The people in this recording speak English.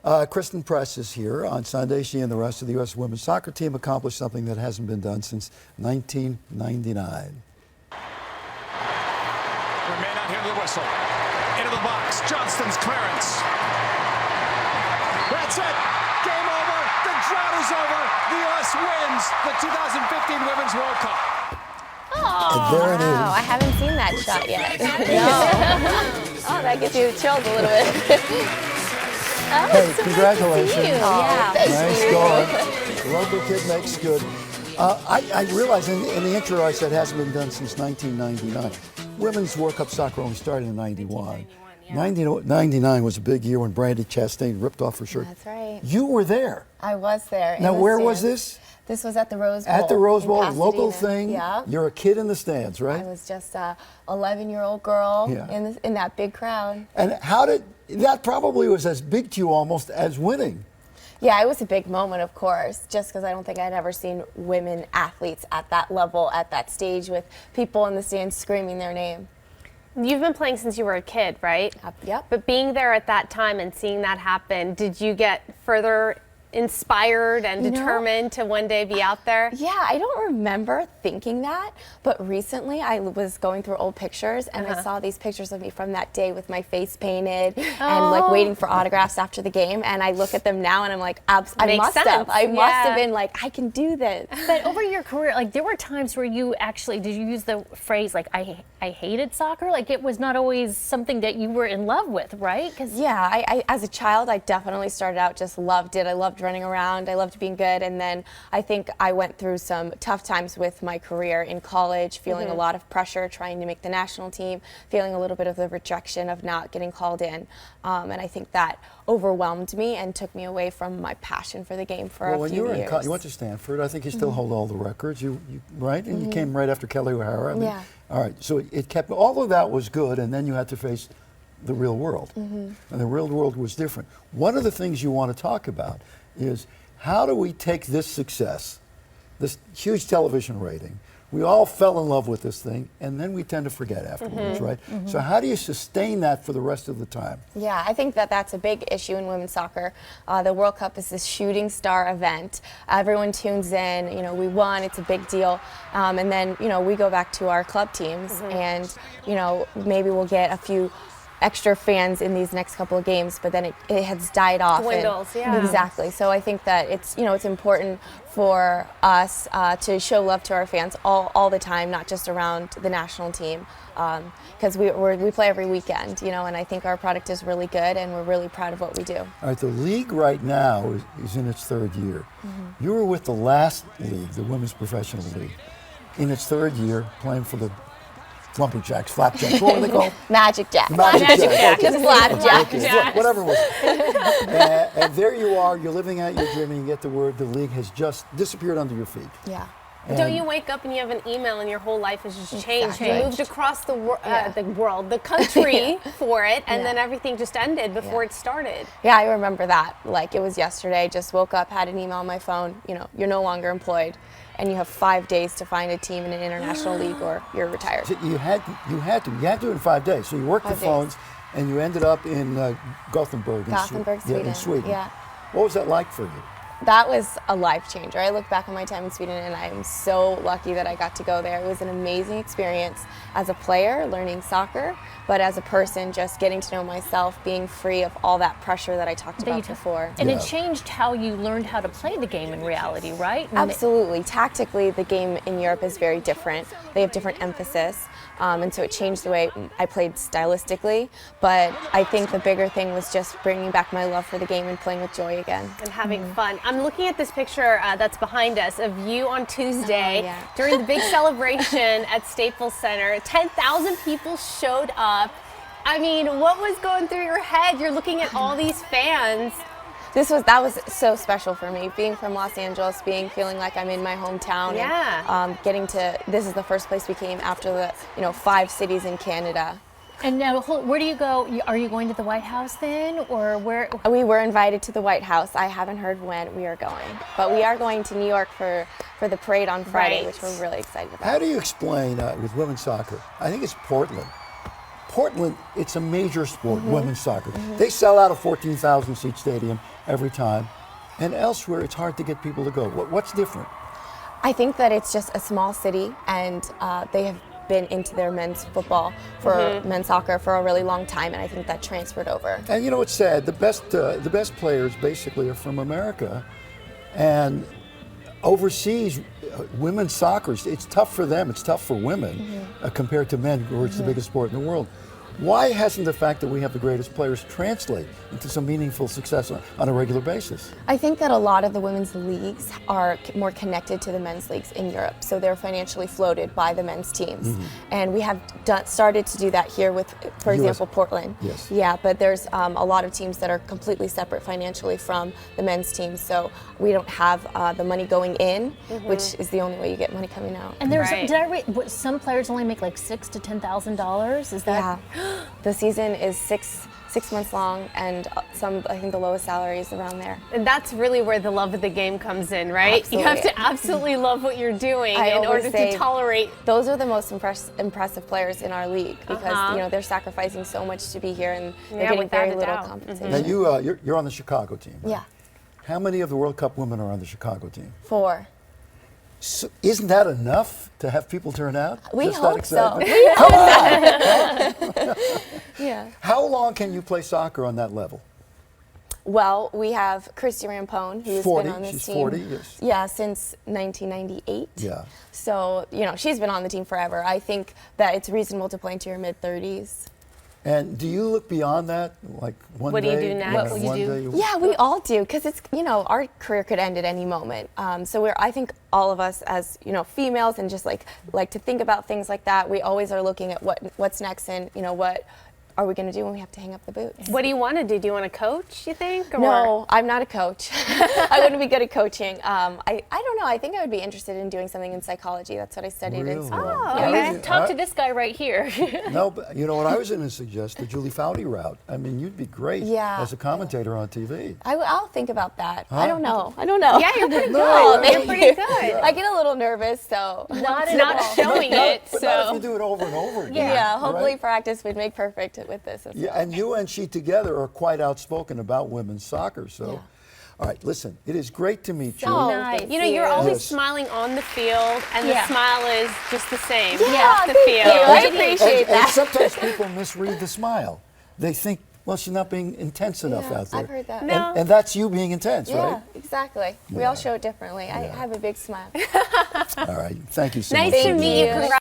Christen Press is here. On Sunday, she and the rest of the U.S. women's soccer team accomplished something that hasn't been done since 1999. We may not hear the whistle. Into the box. Johnston's clearance. That's it. Game over. The drought is over. The U.S. wins the 2015 Women's World Cup. And there it is. Wow, I haven't seen that shot yet. No. Oh, that gives you the chills a little bit. Oh, Hey, so congratulations. Nice to see you. Yeah. Nice going. Local kid makes good. I realized in the intro I said it hasn't been done since 1999. Women's World Cup soccer only started in 91. 99 was a big year when Brandy Chastain ripped off her shirt. That's right. You were there. I was there. Now, where was this? This was at the Rose Bowl. At the Rose in Bowl, Pasadena. local thing. Yeah. You're a kid in the stands, right? I was just a 11-year-old girl in that big crowd. And that probably was as big to you almost as winning. Yeah, it was a big moment, of course, just because I don't think I'd ever seen women athletes at that level, at that stage, with people in the stands screaming their name. You've been playing since you were a kid, right? Yep. But being there at that time and seeing that happen, did you get further inspired and determined to one day be out there? Yeah, I don't remember thinking that, but recently I was going through old pictures and I saw these pictures of me from that day with my face painted and like waiting for autographs after the game, and I look at them now and I'm like, I must have been like, I can do this. But over your career, like there were times where you actually, did you use the phrase like, I hated soccer? Like it was not always something that you were in love with, right? Yeah, I as a child, I definitely started out just loved it. I loved running around. I loved being good. And then I think I went through some tough times with my career in college, feeling a lot of pressure, trying to make the national team, feeling a little bit of the rejection of not getting called in. And I think that overwhelmed me and took me away from my passion for the game for a few years. You went to Stanford. I think you still hold all the records, you right? And you came right after Kelly O'Hara. I mean, all right, so it kept, all of that was good, and then you had to face the real world. And the real world was different. One of the things you want to talk about is how do we take this success, this huge television rating, we all fell in love with this thing, and then we tend to forget afterwards, right? So how do you sustain that for the rest of the time? Yeah, I think that that's a big issue in women's soccer. The World Cup is this shooting star event. Everyone tunes in, we won, it's a big deal. And then, we go back to our club teams and, maybe we'll get a few extra fans in these next couple of games, but then it has died off. Dwindles, Exactly. So I think that it's important for us to show love to our fans all the time, not just around the national team, because we play every weekend, and I think our product is really good, and we're really proud of what we do. All right, the league right now is in its third year. You were with the last league, the Women's Professional League, in its third year, playing for the Lumberjacks, Flapjacks, what were they called? Magic Jack. Magic Jack. Just Flapjack. Whatever it was. And there you are, you're living out your dream, and you get the word the league has just disappeared under your feet. Yeah. Don't you wake up and you have an email and your whole life has just changed? Exactly. You moved across the country for it, and then everything just ended before it started. Yeah, I remember that. Like it was yesterday. Just woke up, had an email on my phone. You're no longer employed, and you have 5 days to find a team in an international league, or you're retired. So you had to in 5 days. So you worked the phones, and you ended up in Gothenburg, Sweden. in Sweden. Yeah. What was that like for you? That was a life changer. I look back on my time in Sweden and I am so lucky that I got to go there. It was an amazing experience as a player, learning soccer, but as a person, just getting to know myself, being free of all that pressure that I talked about before. And it changed how you learned how to play the game in reality, right? Absolutely. Tactically, the game in Europe is very different. They have different emphasis. And so it changed the way I played stylistically. But I think the bigger thing was just bringing back my love for the game and playing with joy again. And having fun. I'm looking at this picture that's behind us of you on Tuesday during the big celebration at Staples Center. 10,000 people showed up. I mean, what was going through your head? You're looking at all these fans. That was so special for me, being from Los Angeles, feeling like I'm in my hometown. And, this is the first place we came after the 5 cities in Canada. And now, where do you go? Are you going to the White House then, or where? We were invited to the White House. I haven't heard when we are going, but we are going to New York for the parade on Friday, which we're really excited about. How do you explain with women's soccer? I think it's Portland. Portland, it's a major sport, women's soccer. They sell out a 14,000 seat stadium every time. And elsewhere, it's hard to get people to go. What's different? I think that it's just a small city, and they have been into their men's football for men's soccer for a really long time, and I think that transferred over. And you know what's sad? The best players basically are from America, and overseas, women's soccer, it's tough for them. It's tough for women compared to men, where it's the biggest sport in the world. Why hasn't the fact that we have the greatest players translate into some meaningful success on a regular basis? I think that a lot of the women's leagues are more connected to the men's leagues in Europe, so they're financially floated by the men's teams. And we have started to do that here with, for example, Portland. Yes. Yeah, but there's a lot of teams that are completely separate financially from the men's teams, so we don't have the money going in, which is the only way you get money coming out. And there's Right. did I read some players only make like $6,000 to $10,000? Is that? Yeah. The season is six months long, and I think the lowest salary is around there. And that's really where the love of the game comes in, right? Absolutely. You have to absolutely love what you're doing I in always order say to tolerate. those are the most impressive players in our league, because you know, they're sacrificing so much to be here, and they're Yeah, getting without very a little doubt. compensation. Now you're on the Chicago team. Right? Yeah, How many of the World Cup women are on the Chicago team? 4. So isn't that enough to have people turn out? We Just that hope so. excitement? Come on! Yeah. How long can you play soccer on that level? Well, we have Christy Rampone, who's 40. been on this She's team. 40, yes. Yeah, since 1998. Yeah. So, you know, she's been on the team forever. I think that it's reasonable to play into your mid-30s. And do you look beyond that? Like one What do you day? do next? yeah, What will you one do? day Yeah, we all do, because it's, you know, our career could end at any moment. So I think all of us as, you know, females, and just like to think about things like that, we always are looking at what's next, and, you know, what are we going to do when we have to hang up the boots. What do you want to do? Do you want to coach, you think? Or? No, I'm not a coach. I wouldn't be good at coaching. I don't know. I think I would be interested in doing something in psychology. That's what I studied in Really? school. Oh, Yeah. okay. Yeah. Talk to this guy right here. No, but you know what I was going to suggest? The Julie Foudy route. I mean, you'd be great Yeah. as a commentator on TV. I'll think about that. Huh? I don't know. Yeah, you're pretty good. Oh, You're thank pretty you. good. I get a little nervous, so. Not at Not all. showing it, But not if so. you do it over and over again. Yeah, hopefully right? practice would make perfect with this. As Yeah, well. and you and she together are quite outspoken about women's soccer. So, all right, listen, it is great to meet you. Oh, Nice. thank You know, you're always Yes. smiling on the field, and Yeah. the smile is just the same Yeah, off the thank field. you. I And- appreciate and that. sometimes people misread the smile. They think, well, she's not being intense enough Yeah, out there. I've heard that. No. And that's you being intense, Yeah, right? exactly. We all show it differently. I have a big smile. All right, thank you so Nice much. to Thank meet you. you. Congrats.